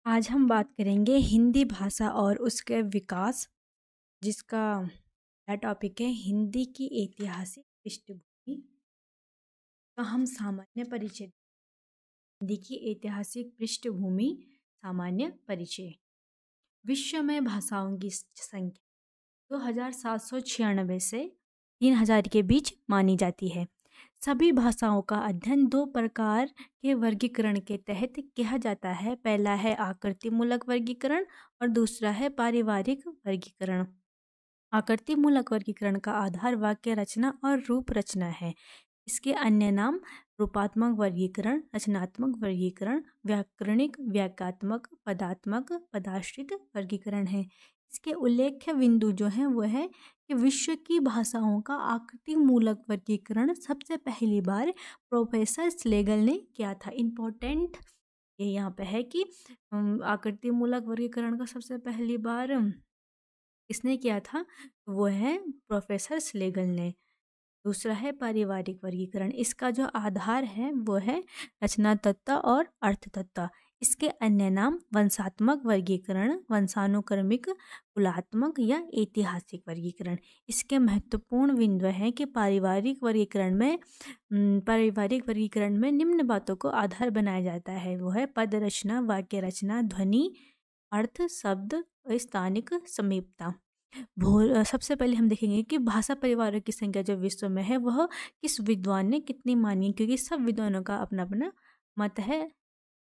आज हम बात करेंगे हिंदी भाषा और उसके विकास, जिसका टॉपिक है हिंदी की ऐतिहासिक पृष्ठभूमि का हम सामान्य परिचय। हिंदी की ऐतिहासिक पृष्ठभूमि, सामान्य परिचय। विश्व में भाषाओं की संख्या 2796 से 3000 के बीच मानी जाती है। सभी भाषाओं का अध्ययन दो प्रकार के वर्गीकरण के तहत किया जाता है। पहला है आकृतिमूलक वर्गीकरण और दूसरा है पारिवारिक वर्गीकरण। आकृतिमूलक वर्गीकरण का आधार वाक्य रचना और रूप रचना है। इसके अन्य नाम रूपात्मक वर्गीकरण, रचनात्मक वर्गीकरण, व्याकरणिक, व्याख्यात्मक, पदात्मक, पदाश्रित वर्गीकरण है। इसके उल्लेख्य बिंदु जो हैं वो है कि विश्व की भाषाओं का आकृतिमूलक वर्गीकरण सबसे पहली बार प्रोफेसर स्लेगल ने किया था। इम्पोर्टेंट ये यहाँ पे है कि आकृतिमूलक वर्गीकरण का सबसे पहली बार किसने किया था? वो है प्रोफेसर स्लेगल ने। दूसरा है पारिवारिक वर्गीकरण। इसका जो आधार है वो है रचना तत्व और अर्थ तत्व। इसके अन्य नाम वंशात्मक वर्गीकरण, वंशानुक्रमिक, कुलात्मक या ऐतिहासिक वर्गीकरण। इसके महत्वपूर्ण बिंदु है कि पारिवारिक वर्गीकरण में निम्न बातों को आधार बनाया जाता है। वो है पद रचना, वाक्य रचना, ध्वनि, अर्थ, शब्द, स्थानिक समीपता। सबसे पहले हम देखेंगे कि भाषा परिवारों की संख्या जो विश्व में है वह किस विद्वान ने कितनी मानी है, क्योंकि सब विद्वानों का अपना अपना मत है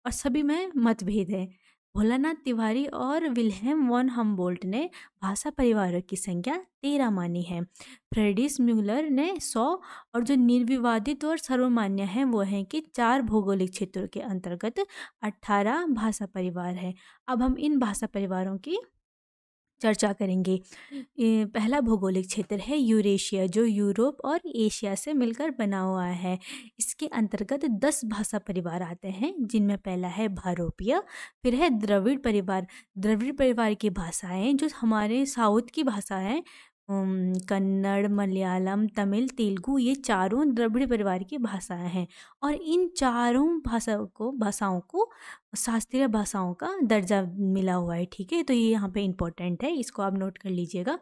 और सभी में मतभेद है। भोलानाथ तिवारी और विल्हेम वॉन हम्बोल्ट ने भाषा परिवारों की संख्या 13 मानी है। फ्रेडिस म्यूलर ने 100 और जो निर्विवादित और सर्वमान्य है वो है कि 4 भौगोलिक क्षेत्रों के अंतर्गत 18 भाषा परिवार है। अब हम इन भाषा परिवारों की चर्चा करेंगे। पहला भौगोलिक क्षेत्र है यूरेशिया, जो यूरोप और एशिया से मिलकर बना हुआ है। इसके अंतर्गत 10 भाषा परिवार आते हैं, जिनमें पहला है भारोपीय, फिर है द्रविड़ परिवार। द्रविड़ परिवार की भाषाएं जो हमारे साउथ की भाषा है, कन्नड़, मलयालम, तमिल, तेलुगु, ये चारों द्रविड़ परिवार की भाषाएं हैं और इन चारों भाषाओं को शास्त्रीय भाषाओं का दर्जा मिला हुआ है। ठीक है, तो ये यहाँ पे इम्पोर्टेंट है, इसको आप नोट कर लीजिएगा।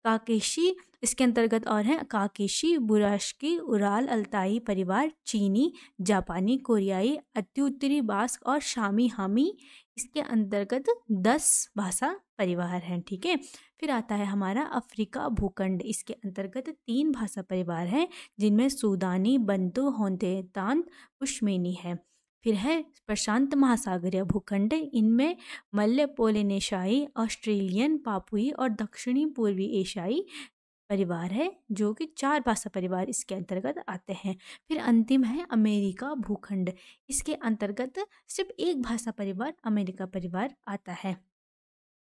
काकेशी इसके अंतर्गत और हैं काकेशी, बुराशकी, उराल, अल्ताई परिवार, चीनी, जापानी, कोरियाई, अति उत्तरी बास्क और शामी हामी इसके अंतर्गत 10 भाषा परिवार हैं। ठीक है, फिर आता है हमारा अफ्रीका भूखंड। इसके अंतर्गत 3 भाषा परिवार हैं, जिनमें सूदानी, बंटू, होंदेतान, पुश्मीनी है। फिर है प्रशांत महासागरीय भूखंड। इनमें मलय पोलिनेशियाई, ऑस्ट्रेलियन, पापुई और दक्षिणी पूर्वी एशियाई परिवार है, जो कि 4 भाषा परिवार इसके अंतर्गत आते हैं। फिर अंतिम है अमेरिका भूखंड। इसके अंतर्गत सिर्फ एक भाषा परिवार अमेरिका परिवार आता है।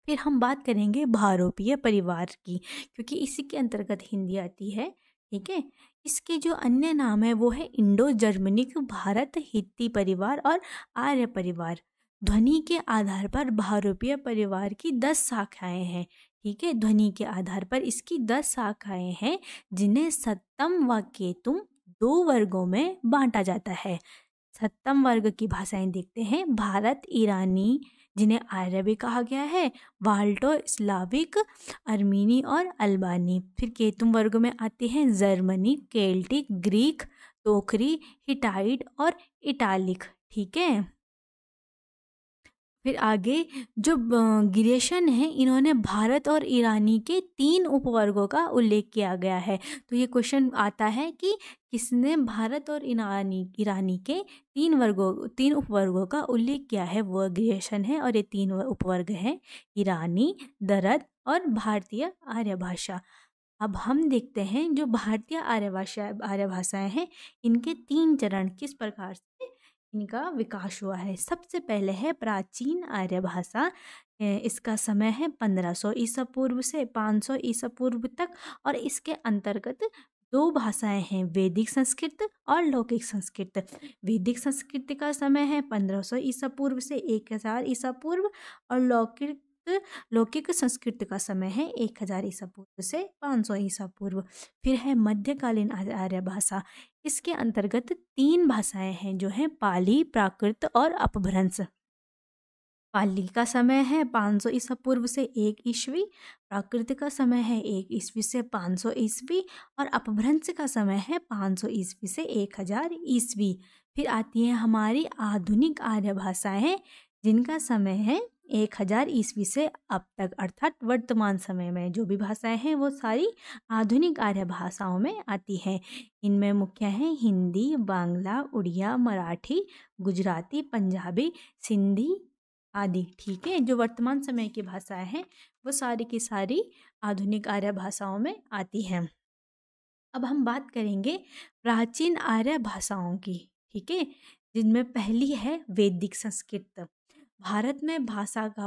फिर हम बात करेंगे भारोपीय परिवार की, क्योंकि इसी के अंतर्गत हिंदी आती है। ठीक है, इसके जो अन्य नाम है वो है इंडो जर्मनिक, भारत, हित्ती परिवार और आर्य परिवार। ध्वनि के आधार पर भारोपीय परिवार की 10 शाखाएं हैं। ठीक है, ध्वनि के आधार पर इसकी 10 शाखाएं हैं, जिन्हें सत्तम व केतुम 2 वर्गों में बांटा जाता है। सत्तम वर्ग की भाषाएं देखते हैं, भारत, ईरानी जिन्हें आर्य भी कहा गया है, वाल्टो, स्लाविक, अर्मीनी और अल्बानी। फिर केतुम वर्ग में आते हैं जर्मनी, केल्टिक, ग्रीक, तोखरी, हिटाइट और इटालिक। ठीक है, फिर आगे जो गिरेशन है, इन्होंने भारत और ईरानी के 3 उपवर्गों का उल्लेख किया गया है। तो ये क्वेश्चन आता है कि किसने भारत और ईरानी के 3 उपवर्गों का उल्लेख किया है। वो गिरेशन है और ये 3 उपवर्ग हैं, ईरानी, दरद और भारतीय आर्य भाषा। अब हम देखते हैं जो भारतीय आर्य भाषाएं हैं, इनके 3 चरण किस प्रकार से इनका विकास हुआ है। सबसे पहले है प्राचीन आर्य भाषा। इसका समय है 1500 ईसा पूर्व से 500 ईसा पूर्व तक और इसके अंतर्गत 2 भाषाएं हैं, वैदिक संस्कृत और लौकिक संस्कृत। वैदिक संस्कृत का समय है 1500 ईसा पूर्व से 1000 ईसा पूर्व और लौकिक संस्कृत का समय है 1000 ईसा पूर्व से 500 ईसा पूर्व। फिर है मध्यकालीन आर्य भाषा। इसके अंतर्गत 3 भाषाएं हैं, जो हैं पाली, प्राकृत और अपभ्रंश। पाली का समय है 500 ईसा पूर्व से 1 ईस्वी, प्राकृत का समय है 1 ईस्वी से 500 ईस्वी और अपभ्रंश का समय है 500 ईस्वी से 1000 ईस्वी। फिर आती है हमारी आधुनिक आर्य भाषाएं, जिनका समय है 1000 ईस्वी से अब तक, अर्थात वर्तमान समय में जो भी भाषाएं हैं वो सारी आधुनिक आर्य भाषाओं में आती हैं। इनमें मुख्य हैं हिंदी, बांग्ला, उड़िया, मराठी, गुजराती, पंजाबी, सिंधी आदि। ठीक है, जो वर्तमान समय की भाषाएं हैं वो सारी की सारी आधुनिक आर्य भाषाओं में आती हैं। अब हम बात करेंगे प्राचीन आर्य भाषाओं की। ठीक है, जिनमें पहली है वैदिक संस्कृत। भारत में भाषा का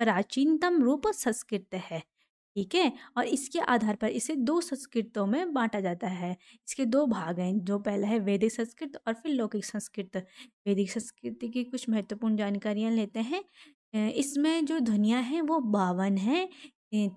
प्राचीनतम रूप संस्कृत है। ठीक है, और इसके आधार पर इसे 2 संस्कृतों में बांटा जाता है। इसके 2 भाग हैं, जो पहला है वैदिक संस्कृत और फिर लौकिक संस्कृत। वैदिक संस्कृत की कुछ महत्वपूर्ण जानकारियां लेते हैं। इसमें जो ध्वनियाँ हैं वो 52 हैं,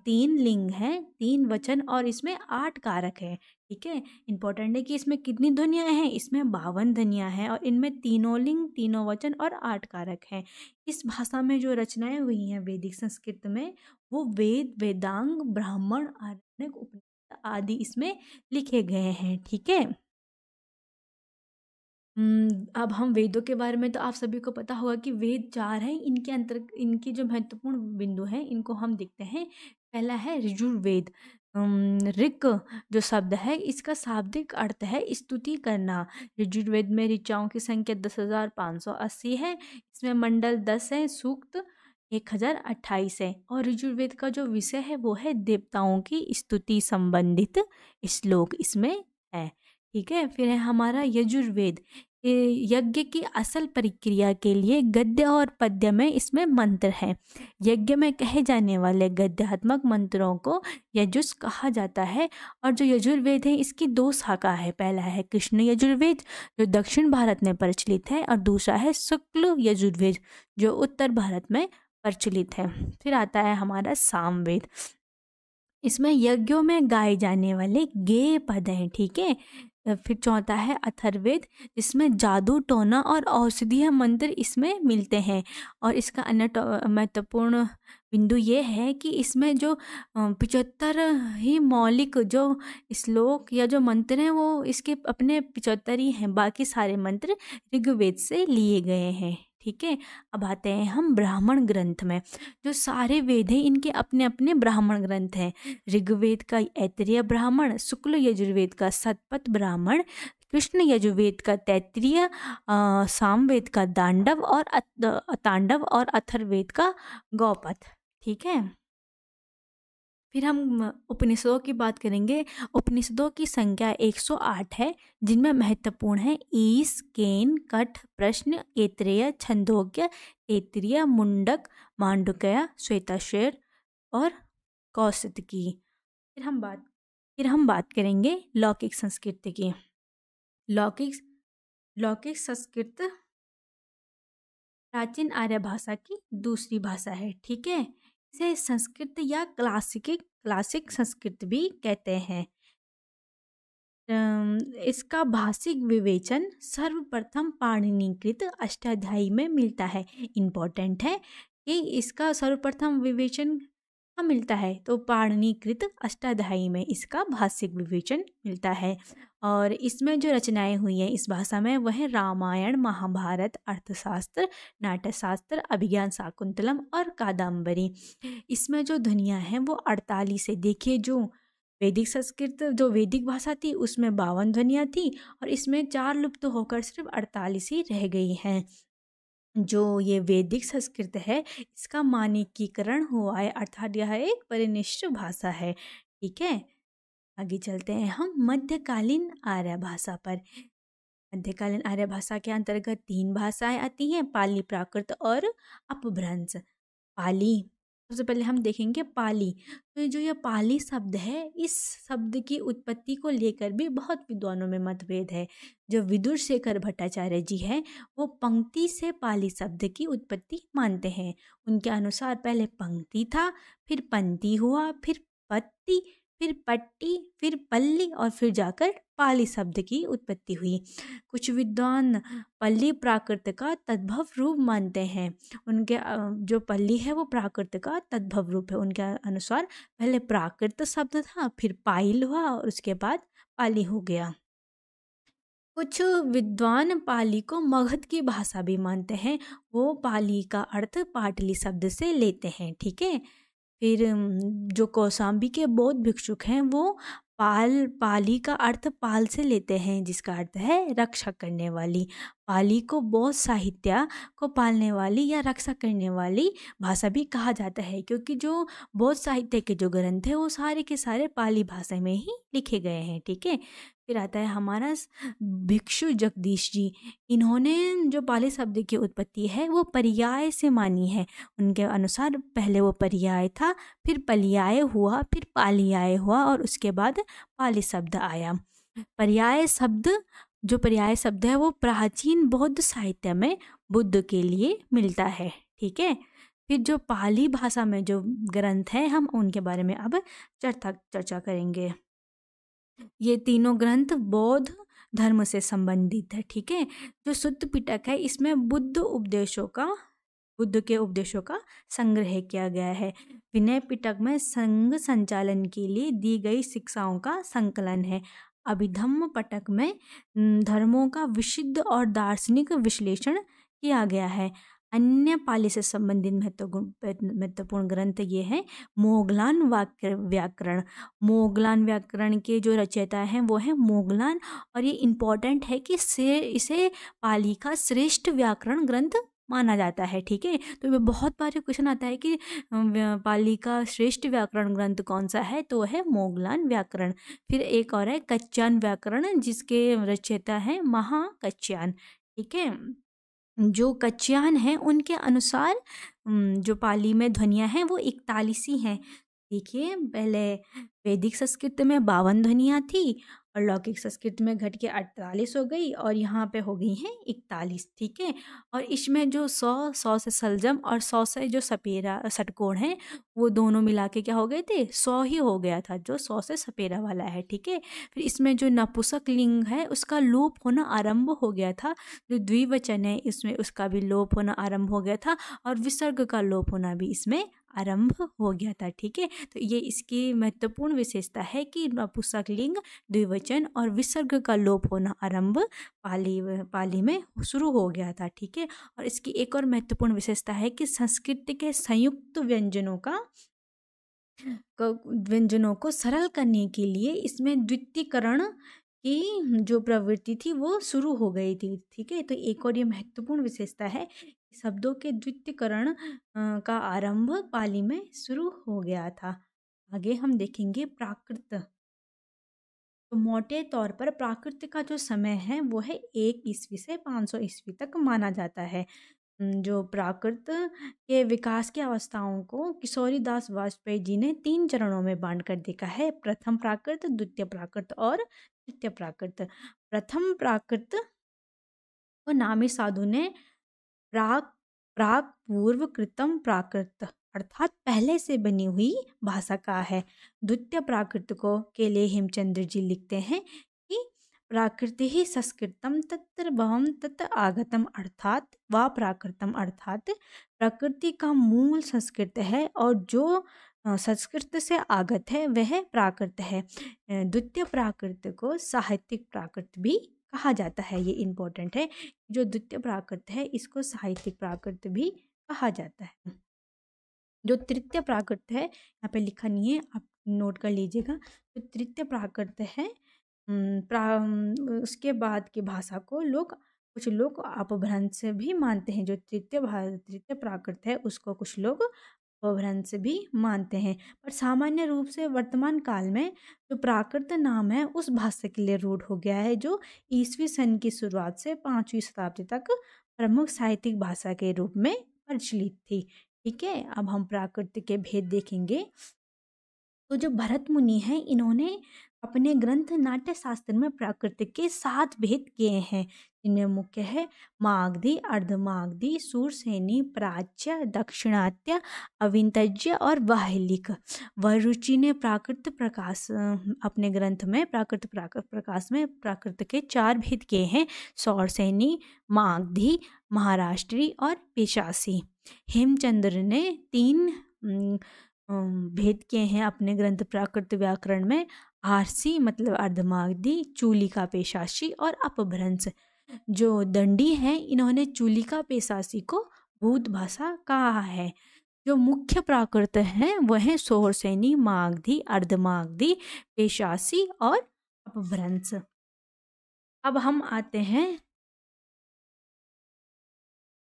3 लिंग हैं, 3 वचन और इसमें 8 कारक हैं। ठीक है, इंपॉर्टेंट है कि इसमें कितनी ध्वनियाँ हैं, इसमें 52 ध्वनियाँ हैं और इनमें 3 लिंग, 3 वचन और 8 कारक हैं। इस भाषा में जो रचनाएं हुई हैं वैदिक संस्कृत में, वो वेद, वेदांग, ब्राह्मण, आरण्यक, उपनिषद आदि इसमें लिखे गए हैं। ठीक है, अब हम वेदों के बारे में तो आप सभी को पता होगा कि वेद 4 हैं। इनकी जो महत्वपूर्ण बिंदु हैं इनको हम देखते हैं। पहला है यजुर्वेद। ऋक जो शब्द है इसका शाब्दिक अर्थ है स्तुति करना। यजुर्वेद में ऋचाओं की संख्या 10,580 है। इसमें मंडल 10 है, सूक्त 1028 है और यजुर्वेद का जो विषय है वो है देवताओं की स्तुति संबंधित श्लोक इसमें है। ठीक है, फिर है हमारा यजुर्वेद। यज्ञ की असल प्रक्रिया के लिए गद्य और पद्य में इसमें मंत्र हैं। यज्ञ में कहे जाने वाले गद्यात्मक मंत्रों को यजुष कहा जाता है और जो यजुर्वेद है इसकी 2 शाखा है। पहला है कृष्ण यजुर्वेद जो दक्षिण भारत में प्रचलित है और दूसरा है शुक्ल यजुर्वेद जो उत्तर भारत में प्रचलित है। फिर आता है हमारा सामवेद। इसमें यज्ञों में गाए जाने वाले गेय पद हैं। ठीक है, फिर चौथा है अथर्ववेद, जिसमें जादू, टोना और औषधीय मंत्र इसमें मिलते हैं और इसका अन्य महत्वपूर्ण बिंदु ये है कि इसमें जो 75 ही मौलिक जो श्लोक या जो मंत्र हैं वो इसके अपने 75 ही हैं। बाकी सारे मंत्र ऋग्वेद से लिए गए हैं। ठीक है, अब आते हैं हम ब्राह्मण ग्रंथ में। जो सारे वेद हैं इनके अपने अपने ब्राह्मण ग्रंथ हैं। ऋग्वेद का ऐतरेय ब्राह्मण, शुक्ल यजुर्वेद का शतपथ ब्राह्मण, कृष्ण यजुर्वेद का तैत्तिरीय, सामवेद का तांडव और अथर्ववेद का गौपथ। ठीक है, फिर हम उपनिषदों की बात करेंगे। उपनिषदों की संख्या 108 है, जिनमें महत्वपूर्ण है ईश, केन, कठ, प्रश्न, ऐतरेय, छंदोग्य, तैत्तिरीय, मुंडक, मांडुक्य, श्वेताश्वर और कौशिकी। फिर हम बात करेंगे लौकिक संस्कृत की। लौकिक संस्कृत प्राचीन आर्य भाषा की दूसरी भाषा है। ठीक है, इसे संस्कृत या क्लासिक संस्कृत भी कहते हैं। इसका भाषिक विवेचन सर्वप्रथम पाणिनिकृत अष्टाध्यायी में मिलता है। इम्पोर्टेंट है कि इसका सर्वप्रथम विवेचन कहाँ मिलता है, तो पाणिनिकृत अष्टाध्यायी में इसका भाषिक विवेचन मिलता है। और इसमें जो रचनाएं हुई हैं इस भाषा में वह है रामायण, महाभारत, अर्थशास्त्र, नाट्यशास्त्र, अभिज्ञान शाकुंतलम और कादम्बरी। इसमें जो ध्वनियाँ हैं वो 48 है। देखिए, जो वैदिक भाषा थी उसमें 52 ध्वनियाँ थी और इसमें 4 लुप्त होकर सिर्फ 48 ही रह गई हैं। जो ये वैदिक संस्कृत है इसका मानकीकरण हुआ है, अर्थात यह एक परिनिष्ठ भाषा है। ठीक है, आगे चलते हैं हम मध्यकालीन आर्य भाषा पर। मध्यकालीन आर्य भाषा के अंतर्गत 3 भाषाएं आती हैं, पाली, प्राकृत और अपभ्रंश। पाली, सबसे पहले हम देखेंगे पाली। तो जो यह पाली शब्द है, इस शब्द की उत्पत्ति को लेकर भी बहुत विद्वानों में मतभेद है। जो विदुर शेखर भट्टाचार्य जी हैं वो पंक्ति से पाली शब्द की उत्पत्ति मानते हैं। उनके अनुसार पहले पंक्ति था, फिर पंक्ति हुआ, फिर पत्ति, फिर पट्टी, फिर पल्ली और फिर जाकर पाली शब्द की उत्पत्ति हुई। कुछ विद्वान पल्ली प्राकृत का तद्भव रूप मानते हैं। उनके जो पल्ली है वो प्राकृत का तद्भव रूप है। उनके अनुसार पहले प्राकृत शब्द था, फिर पाइल हुआ और उसके बाद पाली हो गया। कुछ विद्वान पाली को मगध की भाषा भी मानते हैं। वो पाली का अर्थ पाटली शब्द से लेते हैं। ठीक है। फिर जो कौशाम्बी के बौद्ध भिक्षुक हैं वो पाली का अर्थ पाल से लेते हैं, जिसका अर्थ है रक्षा करने वाली। पाली को बौद्ध साहित्य को पालने वाली या रक्षा करने वाली भाषा भी कहा जाता है, क्योंकि जो बौद्ध साहित्य के जो ग्रंथ हैं वो सारे के सारे पाली भाषा में ही लिखे गए हैं। ठीक है। फिर आता है हमारा भिक्षु जगदीश जी। इन्होंने जो पाली शब्द की उत्पत्ति है वो पर्याय से मानी है। उनके अनुसार पहले वो पर्याय था, फिर पर्याय हुआ, फिर पालियाय हुआ और उसके बाद पाली शब्द आया। पर्याय शब्द है वो प्राचीन बौद्ध साहित्य में बुद्ध के लिए मिलता है। ठीक है। फिर जो पाली भाषा में जो ग्रंथ हैं हम उनके बारे में अब चर्चा करेंगे। ये तीनों ग्रंथ बौद्ध धर्म से संबंधित है। ठीक है। जो सुत्त पिटक है इसमें बुद्ध के उपदेशों का संग्रह किया गया है। विनय पिटक में संघ संचालन के लिए दी गई शिक्षाओं का संकलन है। अभिधम्म पिटक में धर्मों का विशुद्ध और दार्शनिक विश्लेषण किया गया है। अन्य पाली से संबंधित महत्वपूर्ण ग्रंथ ये हैं मोगलान व्याकरण। मोगलान व्याकरण के जो रचयिता हैं वो है मोगलान, और ये इम्पॉर्टेंट है कि इसे पाली का श्रेष्ठ व्याकरण ग्रंथ माना जाता है। ठीक है। तो बहुत बार क्वेश्चन आता है कि पाली का श्रेष्ठ व्याकरण ग्रंथ कौन सा है, तो है मोगलान व्याकरण। फिर एक और है कच्यान व्याकरण, जिसके रचयिता है महाकच्यान। ठीक है। जो कच्यान हैं उनके अनुसार जो पाली में ध्वनियाँ हैं वो 41 ही हैं। देखिए, पहले वैदिक संस्कृत में 52 ध्वनियाँ थी और लौकिक संस्कृत में घट के 48 हो गई और यहाँ पे हो गई हैं 41। ठीक है। और इसमें जो 100 से सलजम और 100 से जो सपेरा षटकोण हैं वो दोनों मिला के क्या हो गए थे, 100 ही हो गया था, जो 100 से सपेरा वाला है। ठीक है। फिर इसमें जो नपुंसक लिंग है उसका लोप होना आरंभ हो गया था। जो द्विवचन है इसमें उसका भी लोप होना आरंभ हो गया था और विसर्ग का लोप होना भी इसमें आरंभ हो गया था। ठीक है। तो ये इसकी महत्वपूर्ण विशेषता है कि नपुंसक लिंग, द्विवचन और विसर्ग का लोप होना आरंभ पाली में शुरू हो गया था। ठीक है। और इसकी एक और महत्वपूर्ण विशेषता है कि संस्कृत के संयुक्त व्यंजनों को सरल करने के लिए इसमें द्वितीयकरण की जो प्रवृत्ति थी वो शुरू हो गई थी। ठीक है। तो एक और ये महत्वपूर्ण विशेषता है, शब्दों के द्वितीयकरण का आरंभ पाली में शुरू हो गया था। आगे हम देखेंगे प्राकृत। तो मोटे तौर पर प्राकृत का जो समय है वो है 1 ईस्वी से 500 ईस्वी तक माना जाता है। जो प्राकृत के विकास की अवस्थाओं को किशोरी दास वाजपेयी जी ने 3 चरणों में बांट कर देखा है। प्रथम प्राकृत, द्वितीय प्राकृत और तृतीय प्राकृत। प्रथम प्राकृत को नामी साधु ने प्राक पूर्व कृतम प्राकृत अर्थात पहले से बनी हुई भाषा कहा है। द्वितीय प्राकृत को के लिए हेमचंद्र जी लिखते हैं कि प्राकृति ही संस्कृतम तत्र भवम तत्र आगतम अर्थात वा प्राकृतम अर्थात प्रकृति का मूल संस्कृत है और जो संस्कृत से आगत है वह प्राकृत है। द्वितीय प्राकृत को साहित्यिक प्राकृत भी कहा जाता है। ये इम्पोर्टेंट है। जो द्वितीय प्राकृत है इसको साहित्यिक प्राकृत भी कहा जाता है। जो तृतीय प्राकृत है, यहाँ पे लिखा नहीं है, आप नोट कर लीजिएगा। तो तृतीय प्राकृत है उसके बाद की भाषा को कुछ लोग अपभ्रंश भी मानते हैं। जो तृतीय प्राकृत है उसको कुछ लोग अपभ्रंश भी मानते हैं, पर सामान्य रूप से वर्तमान काल में जो प्राकृत नाम है उस भाषा के लिए रूढ़ हो गया है, जो ईसवी सन की शुरुआत से 5वीं शताब्दी तक प्रमुख साहित्यिक भाषा के रूप में प्रचलित थी। ठीक है। अब हम प्राकृत के भेद देखेंगे। तो जो भरत मुनि हैं इन्होंने अपने ग्रंथ नाट्यशास्त्र में प्राकृत के 7 भेद किए हैं, जिनमें मुख्य है मागधी, अर्धमागधी, शूरसेनी, प्राच्य, दाक्षिणात्य, अविंतज्य और वाहिलिक। वरुचि ने प्राकृत प्रकाश अपने ग्रंथ में प्राकृत प्रकाश में प्राकृत के 4 भेद किए हैं, सौरसेनी, मागधी, महाराष्ट्री और पेशासी। हेमचंद्र ने 3 भेद किए हैं अपने ग्रंथ प्राकृत व्याकरण में, आरसी मतलब अर्धमागधी, चूलिका पेशासी और अपभ्रंश। जो दंडी हैं इन्होंने चूलिका पेशासी को भूत भाषा कहा है। जो मुख्य प्राकृत हैं वह हैं सौरसेनी, मागधी, अर्धमागधी, पेशासी और अपभ्रंश। अब हम आते हैं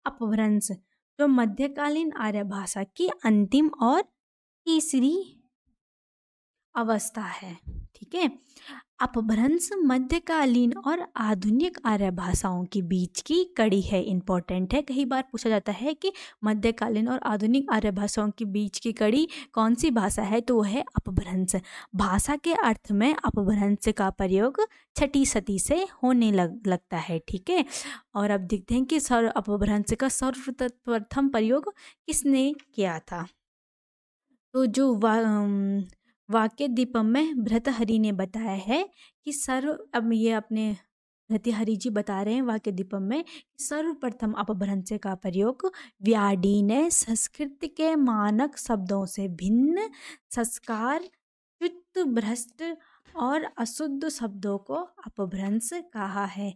अपभ्रंश, जो मध्यकालीन आर्य भाषा की अंतिम और तीसरी अवस्था है। ठीक है, अपभ्रंश मध्यकालीन और आधुनिक आर्य भाषाओं के बीच की कड़ी है। इंपॉर्टेंट है, कई बार पूछा जाता है कि मध्यकालीन और आधुनिक आर्य भाषाओं के बीच की कड़ी कौन सी भाषा है, तो वह है अपभ्रंश। भाषा के अर्थ में अपभ्रंश का प्रयोग 6ठी सदी से होने लगता है। ठीक है, और अब देखते हैं कि अपभ्रंश का सर्वप्रथम प्रयोग किसने किया था। तो जो वाक्य दीपम में भर्तृहरि ने बताया है कि अब ये अपने भर्तृहरि जी बता रहे हैं वाक्य दीपम में, सर्वप्रथम अपभ्रंश का प्रयोग व्याडी ने संस्कृत के मानक शब्दों से भिन्न संस्कार, च्युत, भ्रष्ट और अशुद्ध शब्दों को अपभ्रंश कहा है।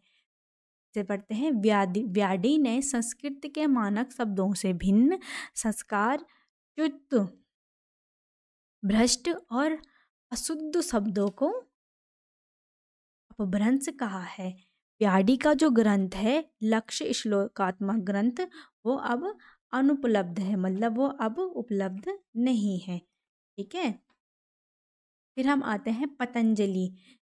से पढ़ते हैं, व्याडी ने संस्कृत के मानक शब्दों से भिन्न संस्कार, च्युत, भ्रष्ट और अशुद्ध शब्दों को अपभ्रंश कहा है। व्याडी का जो ग्रंथ है लक्ष्य श्लोकात्मक ग्रंथ, वो अब अनुपलब्ध है, मतलब वो अब उपलब्ध नहीं है। ठीक है, फिर हम आते हैं पतंजलि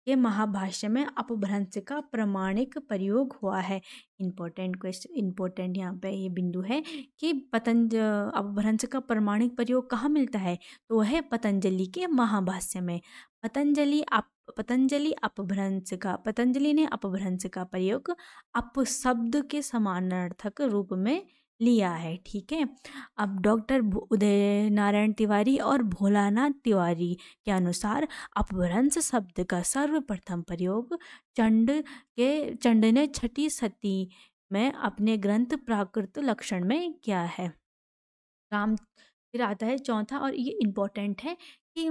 के महाभाष्य में अपभ्रंश का प्रमाणिक प्रयोग हुआ है। इम्पोर्टेंट क्वेश्चन, इम्पोर्टेंट यहाँ पे ये बिंदु है कि अपभ्रंश का प्रमाणिक प्रयोग कहाँ मिलता है, तो वह है पतंजलि के महाभाष्य में। पतंजलि ने अपभ्रंश का प्रयोग अप शब्द के समानार्थक रूप में लिया है। ठीक है, अब डॉक्टर उदय नारायण तिवारी और भोलानाथ तिवारी के अनुसार अपभ्रंश शब्द का सर्वप्रथम प्रयोग चंड ने 6ठी सदी में अपने ग्रंथ प्राकृत लक्षण में किया है। फिर आता है चौथा, और ये इम्पोर्टेंट है कि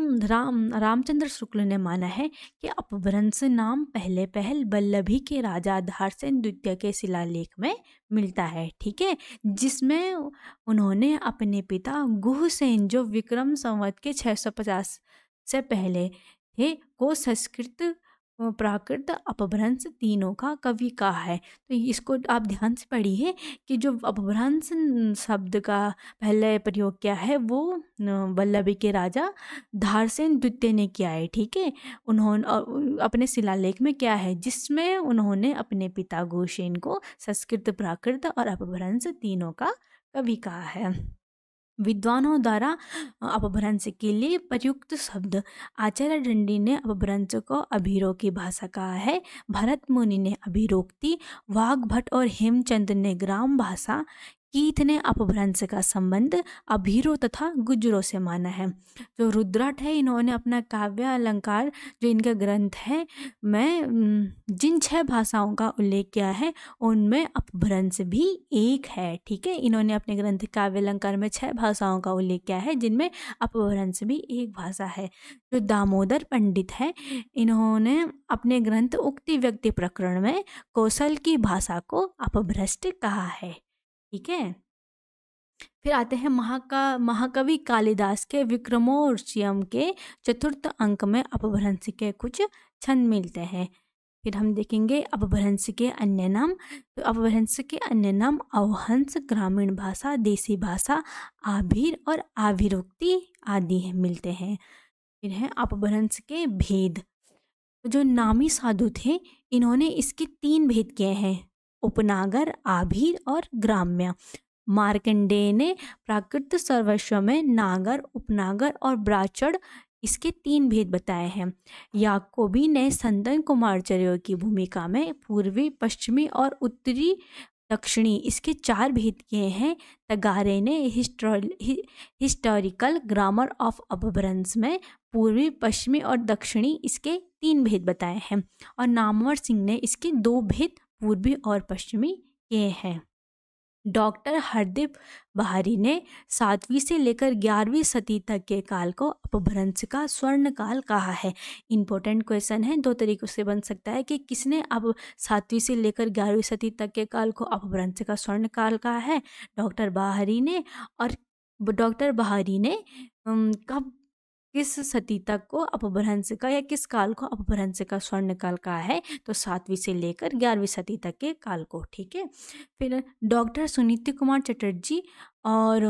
रामचंद्र शुक्ल ने माना है कि अपभ्रंश नाम पहल वल्लभी के राजा धारसेन द्वितीय के शिलालेख में मिलता है। ठीक है, जिसमें उन्होंने अपने पिता गुहसेन, जो विक्रम संवत के 650 से पहले थे, को संस्कृत, प्राकृत, अपभ्रंश तीनों का कवि कहा है। तो इसको आप ध्यान से पढ़िए कि जो अपभ्रंश शब्द का पहले प्रयोग किया है वो वल्लभी के राजा धारसेन द्वितीय ने किया है। ठीक है, उन्होंने अपने शिलालेख में क्या है, जिसमें उन्होंने अपने पिता गुहसेन को संस्कृत, प्राकृत और अपभ्रंश तीनों का कवि कहा है। विद्वानों द्वारा अपभ्रंश के लिए प्रयुक्त शब्द, आचार्य दंडी ने अपभ्रंश को अभिरो की भाषा कहा है, भरत मुनि ने अभिरोक्ति, वाग्भट और हेमचंद ने ग्राम भाषा, कीथ ने अपभ्रंश का संबंध अभिरो तथा गुजरों से माना है। जो रुद्रट है, इन्होंने अपना काव्य अलंकार, जो इनका ग्रंथ है, में जिन 6 भाषाओं का उल्लेख किया है उनमें अपभ्रंश भी एक है। ठीक है, इन्होंने अपने ग्रंथ काव्य अलंकार में 6 भाषाओं का उल्लेख किया है, जिनमें अपभ्रंश भी एक भाषा है। जो दामोदर पंडित है, इन्होंने अपने ग्रंथ उक्ति व्यक्ति प्रकरण में कौशल की भाषा को अपभ्रष्ट कहा है। ठीक है, फिर आते हैं महाकवि कालिदास के विक्रमोर्वशीयम के 4th अंक में अपभ्रंश के कुछ छंद मिलते हैं। फिर हम देखेंगे अपभ्रंश के अन्य नाम। तो अपभ्रंश के अन्य नाम अवहंस, ग्रामीण भाषा, देसी भाषा, आभीर और आभिरोक्ति आदि मिलते हैं। फिर हैं अपभ्रंश के भेद। जो नामी साधु थे, इन्होंने इसके 3 भेद किए हैं, उपनागर, आभीर और ग्राम्य। मार्कंडेय ने प्राकृत सर्वस्व में नागर, उपनागर और ब्राचड़ इसके 3 भेद बताए हैं। याकोबी ने संदन कुमारचर्यों की भूमिका में पूर्वी, पश्चिमी और उत्तरी, दक्षिणी इसके 4 भेद किए हैं। तगारे ने हिस्टोरिकल ग्रामर ऑफ अपभ्रंश में पूर्वी, पश्चिमी और दक्षिणी इसके 3 भेद बताए हैं। और नामवर सिंह ने इसके 2 भेद पूर्वी और पश्चिमी किए हैं। डॉक्टर हरदीप बहारी ने 7वीं से लेकर 11वीं सदी तक के काल को अपभ्रंश का स्वर्ण काल कहा है। इम्पोर्टेंट क्वेश्चन है, 2 तरीकों से बन सकता है कि किसने अब 7वीं से लेकर 11वीं सदी तक के काल को अपभ्रंश का स्वर्ण काल कहा है, डॉक्टर बहारी ने। और डॉक्टर बहारी ने कब, किस सदी तक को अपभ्रंश का या किस काल को अपभ्रंश का स्वर्ण काल कहा है, तो 7वीं से लेकर 11वीं सदी तक के काल को। ठीक है। फिर डॉक्टर सुनीति कुमार चटर्जी और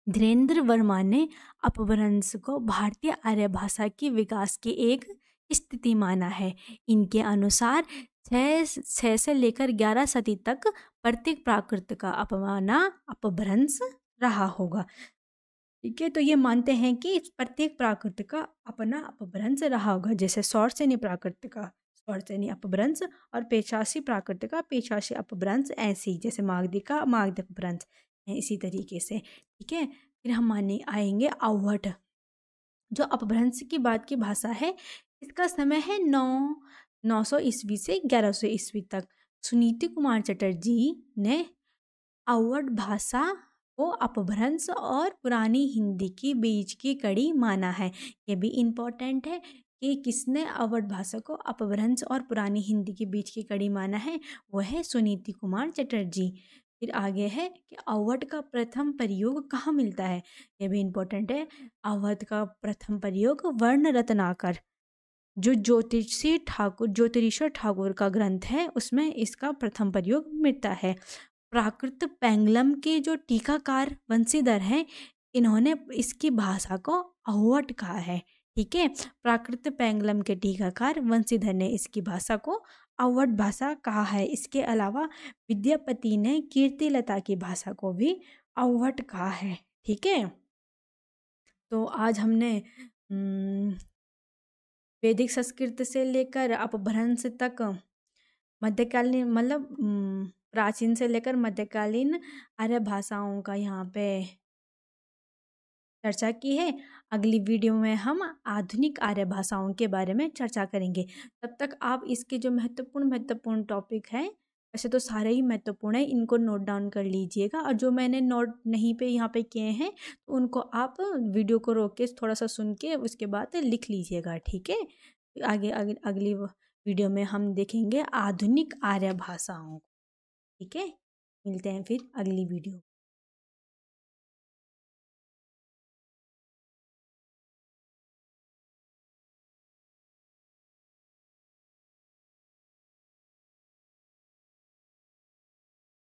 धीरेन्द्र वर्मा ने अपभ्रंश को भारतीय आर्य भाषा की विकास की एक स्थिति माना है। इनके अनुसार 6 से लेकर 11 सदी तक प्रत्येक प्राकृत का अपभ्रंश रहा होगा। ठीक है, तो ये मानते हैं कि प्रत्येक प्राकृत का अपना अपभ्रंश रहा होगा। जैसे सौरसेनी प्राकृत का सौरसेनी अपभ्रंश और पेशासी प्राकृत का पेशासी अपभ्रंश, ऐसे ही जैसे मागधी का मागधी अपभ्रंश है, इसी तरीके से। ठीक है, फिर हम आएंगे अवहट, जो अपभ्रंश की बात की भाषा है। इसका समय है 900 ईस्वी से 1100 ईस्वी तक। सुनीति कुमार चटर्जी ने अवहट भाषा को अपभ्रंश और पुरानी हिंदी की बीच की कड़ी माना है। ये भी इम्पोर्टेंट है कि किसने अवहट भाषा को अपभ्रंश और पुरानी हिंदी के बीच की कड़ी माना है, वह है सुनीति कुमार चटर्जी। फिर आगे है कि अवहट का प्रथम प्रयोग कहाँ मिलता है, यह भी इम्पोर्टेंट है। अवहट का प्रथम प्रयोग वर्ण रत्नाकर, जो ज्योतिरीश्वर ठाकुर का ग्रंथ है, उसमें इसका प्रथम प्रयोग मिलता है। प्राकृत पैंगलम के जो टीकाकार वंशीधर हैं, इन्होंने इसकी भाषा को अवहट कहा है। ठीक है, प्राकृत पैंगलम के टीकाकार वंशीधर ने इसकी भाषा को अवहट भाषा कहा है। इसके अलावा विद्यापति ने कीर्तिलता की भाषा को भी अवहट कहा है। ठीक है, तो आज हमने वैदिक संस्कृत से लेकर अपभ्रंश तक, मध्यकालीन मतलब प्राचीन से लेकर मध्यकालीन आर्य भाषाओं का यहाँ पे चर्चा की है। अगली वीडियो में हम आधुनिक आर्य भाषाओं के बारे में चर्चा करेंगे। तब तक आप इसके जो महत्वपूर्ण टॉपिक हैं, वैसे तो सारे ही महत्वपूर्ण हैं, इनको नोट डाउन कर लीजिएगा। और जो मैंने नोट नहीं पे यहाँ पे किए हैं, तो उनको आप वीडियो को रोक के थोड़ा सा सुन के उसके बाद लिख लीजिएगा। ठीक है, अगली वीडियो में हम देखेंगे आधुनिक आर्य भाषाओं। ठीक है, मिलते हैं फिर अगली वीडियो।